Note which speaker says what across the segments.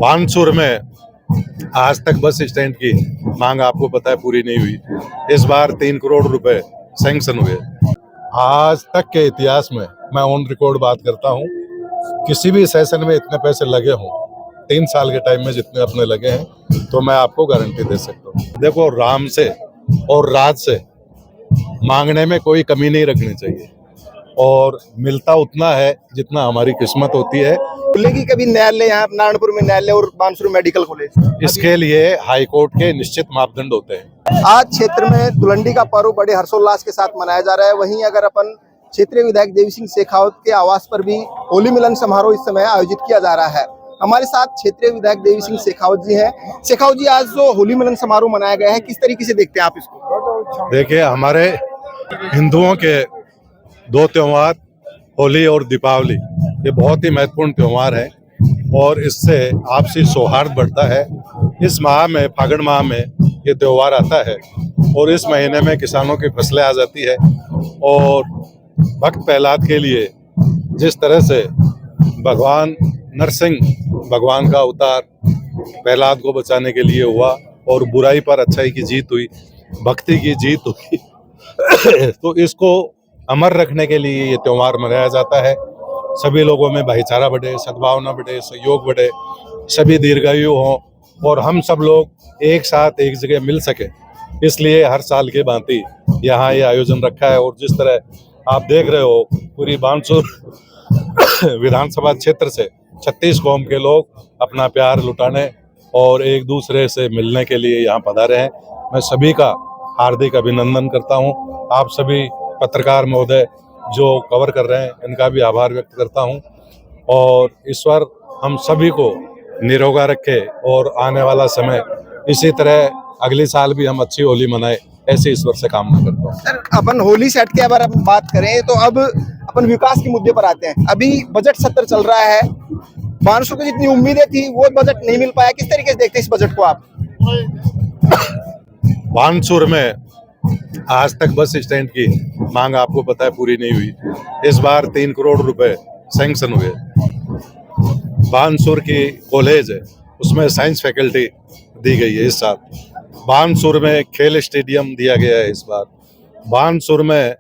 Speaker 1: बानसूर में आज तक बस स्टैंड की मांग आपको पता है पूरी नहीं हुई। इस बार 3 करोड़ रुपए सैंक्शन हुए। आज तक के इतिहास में मैं ऑन रिकॉर्ड बात करता हूँ, किसी भी सेशन में इतने पैसे लगे हों 3 साल के टाइम में जितने अपने लगे हैं, तो मैं आपको गारंटी दे सकता हूँ। देखो, राम से और राज से मांगने में कोई कमी नहीं रखनी चाहिए और मिलता उतना है जितना हमारी किस्मत होती है।
Speaker 2: खुलेगी कभी न्यायालय यहाँ नारायणपुर में, न्यायालय और बानसूर मेडिकल कॉलेज?
Speaker 1: इसके लिए हाई कोर्ट के निश्चित मापदंड होते हैं।
Speaker 2: आज क्षेत्र में धुलंडी का पर्व बड़े हर्षोल्लास के साथ मनाया जा रहा है। वहीं अगर अपन क्षेत्रीय विधायक देवी सिंह शेखावत के आवास पर भी होली मिलन समारोह इस समय आयोजित किया जा रहा है। हमारे साथ क्षेत्रीय विधायक देवी सिंह शेखावत जी हैं। शेखावत जी, आज जो होली मिलन समारोह मनाया गया है, किस तरीके से देखते हैं आप इसको?
Speaker 1: देखिए, हमारे हिंदुओं के 2 त्योहार होली और दीपावली, ये बहुत ही महत्वपूर्ण त्योहार है और इससे आपसी सौहार्द बढ़ता है। इस माह में, फागुन माह में ये त्योहार आता है और इस महीने में किसानों की फसलें आ जाती है और भक्त प्रहलाद के लिए जिस तरह से भगवान नरसिंह भगवान का अवतार प्रहलाद को बचाने के लिए हुआ और बुराई पर अच्छाई की जीत हुई, भक्ति की जीत हुई तो इसको अमर रखने के लिए ये त्योहार मनाया जाता है। सभी लोगों में भाईचारा बढ़े, सद्भावना बढ़े, सहयोग बढ़े, सभी दीर्घायु हों और हम सब लोग एक साथ एक जगह मिल सके, इसलिए हर साल के भांति यहाँ ये आयोजन रखा है। और जिस तरह आप देख रहे हो, पूरी बानसूर विधानसभा क्षेत्र से 36 कौम के लोग अपना प्यार लुटाने और एक दूसरे से मिलने के लिए यहाँ पधारे हैं। मैं सभी का हार्दिक अभिनंदन करता हूँ। आप सभी पत्रकार महोदय जो कवर कर रहे हैं, इनका भी आभार व्यक्त करता हूं और ईश्वर हम सभी को निरोगा रखे और आने वाला समय इसी तरह अगले साल भी हम अच्छी होली मनाए, ऐसे ईश्वर से कामना करता हूं।
Speaker 2: सर, अपन होली सेट के अगर हम बात करें तो अब अपन विकास के मुद्दे पर आते हैं। अभी बजट सत्र चल रहा है, बानसूर को जितनी उम्मीदें थी वो बजट नहीं मिल पाया। किस तरीके से देखते हैं इस बजट को आप?
Speaker 1: बानसूर में आज तक बस स्टैंड की मांग आपको पता है पूरी नहीं हुई। इस बार 3 करोड़ रुपए सैंक्शन हुए। बानसूर की कॉलेज है, उसमें साइंस फैकल्टी दी गई है इस साल। बानसूर में खेल स्टेडियम दिया गया है इस बार। बानसूर में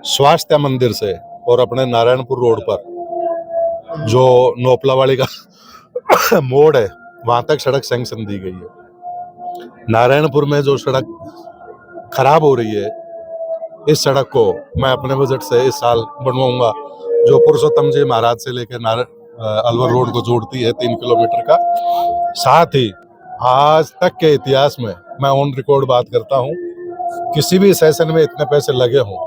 Speaker 1: स्वास्थ्य मंदिर से और अपने नारायणपुर रोड पर जो नोपलावाड़ी का मोड़ है, वहां तक सड़क सैंक्शन दी गई है। नारायणपुर में जो सड़क खराब हो रही है, इस सड़क को मैं अपने बजट से इस साल बनवाऊंगा, जो पुरुषोत्तम जी महाराज से लेकर अलवर रोड को जोड़ती है 3 किलोमीटर का। साथ ही आज तक के इतिहास में मैं ऑन रिकॉर्ड बात करता हूँ, किसी भी सेशन में इतने पैसे लगे हों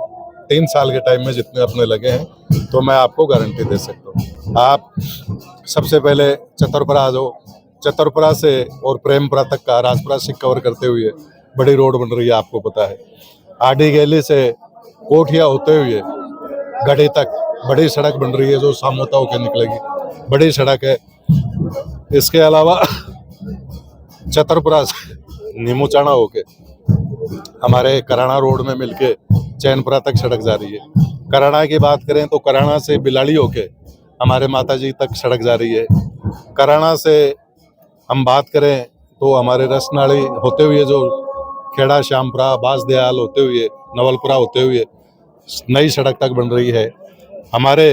Speaker 1: 3 साल के टाइम में जितने अपने लगे हैं, तो मैं आपको गारंटी दे सकता हूँ। आप सबसे पहले चतुरपुरा आ जाओ, चतुरपुरा से और प्रेमपुरा तक का राजपुरा से कवर करते हुए बड़ी रोड बन रही है, आपको पता है। आडी गैली से कोठिया होते हुए गढ़ी तक बड़ी सड़क बन रही है, जो सामोता होकर निकलेगी, बड़ी सड़क है। इसके अलावा चतुरपुरा से नीमूचाना होके हमारे कराना रोड में मिलके चैनपुरा तक सड़क जा रही है। कराना की बात करें तो कराना से बिलाड़ी होके हमारे माताजी तक सड़क जा रही है। कराना से हम बात करें तो हमारे रसनाड़ी होते हुए जो खेड़ा श्यामपुरा बासदयाल होते हुए नवलपुरा होते हुए नई सड़क तक बन रही है। हमारे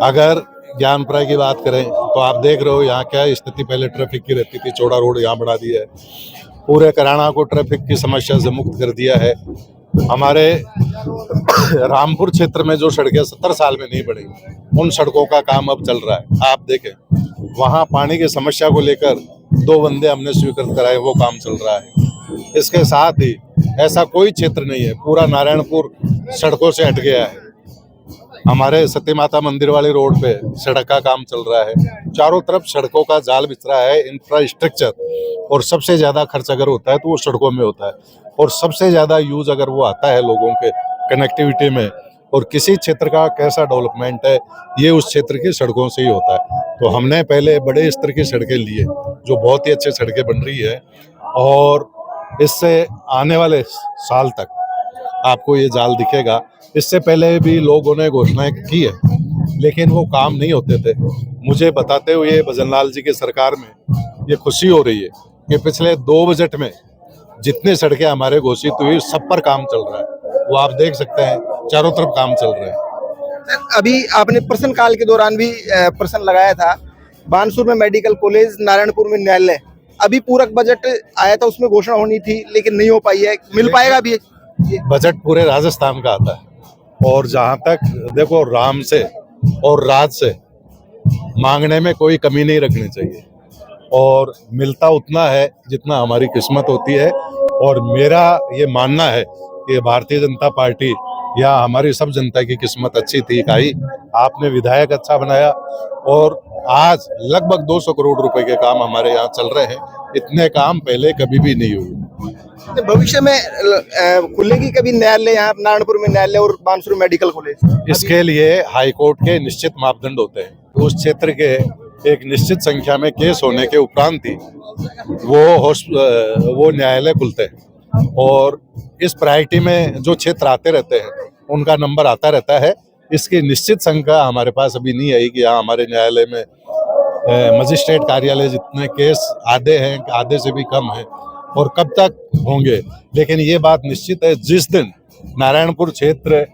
Speaker 1: अगर ज्ञानपुरा की बात करें तो आप देख रहे हो यहाँ क्या स्थिति पहले ट्रैफिक की रहती थी, चौड़ा रोड यहाँ बढ़ा दिया है। पूरे कराना को ट्रैफिक की समस्या से मुक्त कर दिया है। हमारे रामपुर क्षेत्र में जो सड़कें 70 साल में नहीं बनी, उन सड़कों का काम अब चल रहा है। आप देखें, वहाँ पानी की समस्या को लेकर 2 बंदे हमने स्वीकृत कराए, वो काम चल रहा है। इसके साथ ही ऐसा कोई क्षेत्र नहीं है, पूरा नारायणपुर सड़कों से हट गया है। हमारे सती माता मंदिर वाली रोड पे सड़क का काम चल रहा है, चारों तरफ सड़कों का जाल बिछ रहा है, इंफ्रास्ट्रक्चर। और सबसे ज्यादा खर्च अगर होता है तो वो सड़कों में होता है, और सबसे ज्यादा यूज अगर वो आता है लोगों के कनेक्टिविटी में, और किसी क्षेत्र का कैसा डेवलपमेंट है ये उस क्षेत्र की सड़कों से ही होता है। तो हमने पहले बड़े स्तर की सड़कें लिए, जो बहुत ही अच्छी सड़कें बन रही है, और इससे आने वाले साल तक आपको ये जाल दिखेगा। इससे पहले भी लोगों ने घोषणाएं की है, लेकिन वो काम नहीं होते थे। मुझे बताते हुए भजनलाल जी की सरकार में ये खुशी हो रही है कि पिछले 2 बजट में जितनी सड़कें हमारे घोषित हुई सब पर काम चल रहा है। वो आप देख सकते हैं, चारों तरफ काम चल रहा है।
Speaker 2: अभी आपने प्रश्न काल के दौरान भी प्रश्न लगाया था, बानसूर में मेडिकल कॉलेज, नारायणपुर में न्यायालय। अभी पूरक बजट आया था, उसमें घोषणा होनी थी लेकिन नहीं हो पाई है, मिल पाएगा अभी?
Speaker 1: बजट पूरे राजस्थान का आता है, और जहां तक देखो राम से और राज से मांगने में कोई कमी नहीं रखनी चाहिए, और मिलता उतना है जितना हमारी किस्मत होती है। और मेरा ये मानना है कि भारतीय जनता पार्टी या हमारी सब जनता की किस्मत अच्छी थी। काई आपने विधायक अच्छा बनाया, और आज लगभग 200 करोड़ रुपए के काम हमारे यहाँ चल रहे हैं। इतने काम पहले कभी भी नहीं हुए।
Speaker 2: तो भविष्य में खुलेगी कभी न्यायालय यहाँ नारायणपुर में न्यायालय और बानसूर मेडिकल कॉलेज?
Speaker 1: इसके लिए हाईकोर्ट के निश्चित मापदंड होते हैं। उस क्षेत्र के एक निश्चित संख्या में केस होने के उपरांत ही वो न्यायालय खुलते हैं, और इस प्रायोरिटी में जो क्षेत्र आते रहते हैं उनका नंबर आता रहता है। इसकी निश्चित संख्या हमारे पास अभी नहीं आई कि हाँ हमारे न्यायालय में मजिस्ट्रेट कार्यालय जितने केस आधे हैं, आधे से भी कम है, और कब तक होंगे। लेकिन ये बात निश्चित है, जिस दिन नारायणपुर क्षेत्र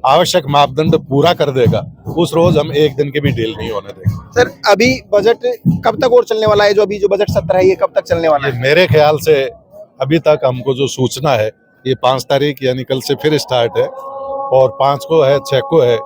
Speaker 1: आवश्यक मापदंड पूरा कर देगा उस रोज हम एक दिन की भी डील नहीं होने देंगे।
Speaker 2: सर अभी बजट कब तक और चलने वाला है? जो बजट सत्र है ये कब तक चलने वाला है?
Speaker 1: मेरे ख्याल से अभी तक हमको जो सूचना है, ये 5 तारीख यानी कल से फिर स्टार्ट है, और 5 को है, 6 को है,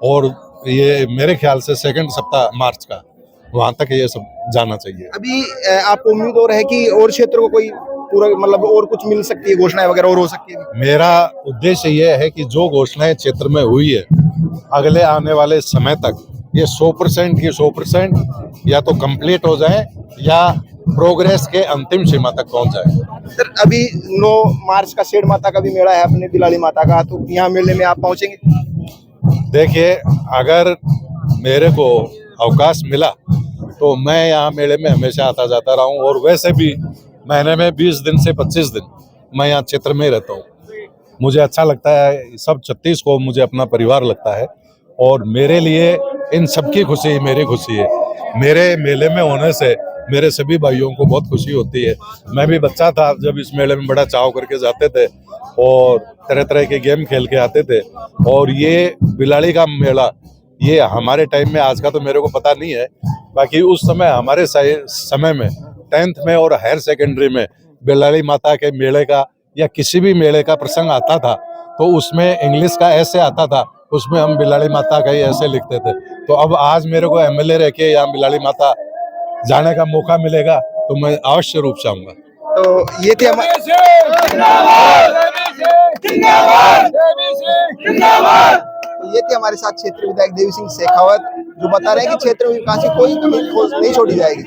Speaker 1: और ये मेरे ख्याल से सेकंड सप्ताह मार्च का वहां तक ये सब जाना चाहिए।
Speaker 2: अभी आपको उम्मीद और है कि और क्षेत्रों को कोई पूरा मतलब और कुछ मिल सकती है, घोषणाएं वगैरह और हो सकती है?
Speaker 1: मेरा उद्देश्य ये है कि जो घोषणाएं क्षेत्र में हुई है अगले आने वाले समय तक ये 100% की 100% या तो कंप्लीट हो जाए या प्रोग्रेस के अंतिम सीमा तक पहुंच जाए।
Speaker 2: सर अभी 9 मार्च का शेड माता का भी मेला है अपने बिलाड़ी माता का, तो यहाँ मेले में आप पहुंचेंगे?
Speaker 1: देखिए, अगर मेरे को अवकाश मिला तो मैं यहाँ मेले में हमेशा आता जाता रहा हूँ, और वैसे भी महीने में 20 दिन से 25 दिन मैं यहाँ क्षेत्र में रहता हूँ। मुझे अच्छा लगता है, सब 36 को मुझे अपना परिवार लगता है, और मेरे लिए इन सबकी खुशी मेरी खुशी है। मेरे मेले में होने से मेरे सभी भाइयों को बहुत खुशी होती है। मैं भी बच्चा था जब इस मेले में बड़ा चाव करके जाते थे, और तरह तरह के गेम खेल के आते थे। और ये बिलाड़ी का मेला ये हमारे टाइम में, आज का तो मेरे को पता नहीं है, बाकी उस समय हमारे समय में 10th में और हायर सेकेंडरी में बिलाड़ी माता के मेले का या किसी भी मेले का प्रसंग आता था तो उसमें इंग्लिश का ऐसे आता था, उसमें हम बिलाड़ी माता का ही ऐसे लिखते थे। तो अब आज मेरे को एमएलए रह के यहाँ बिलाड़ी माता जाने का मौका मिलेगा तो मैं अवश्य रूप से आऊंगा।
Speaker 2: तो ये थे हमारे साथ क्षेत्रीय विधायक देवी सिंह शेखावत, जो बता रहे हैं कि क्षेत्र में विकास की कोई कमी नहीं छोड़ी जाएगी।